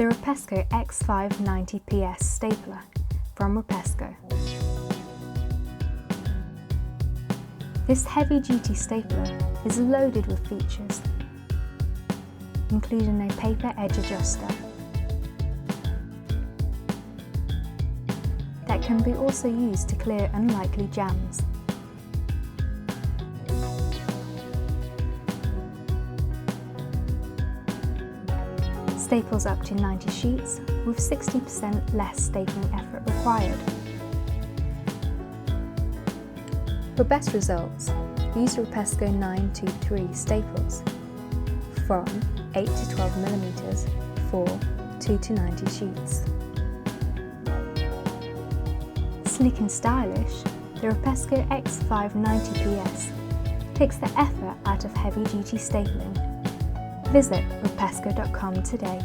the Rapesco X5-90ps stapler from Rapesco. This heavy-duty stapler is loaded with features, including a paper edge adjuster that can be also used to clear unlikely jams. Staples up to 90 sheets with 60% less stapling effort required. For best results, use Rapesco 923 staples from 8 to 12mm for 2 to 90 sheets. Sleek and stylish, the Rapesco X5-90ps takes the effort out of heavy-duty stapling. Visit rapesco.com today.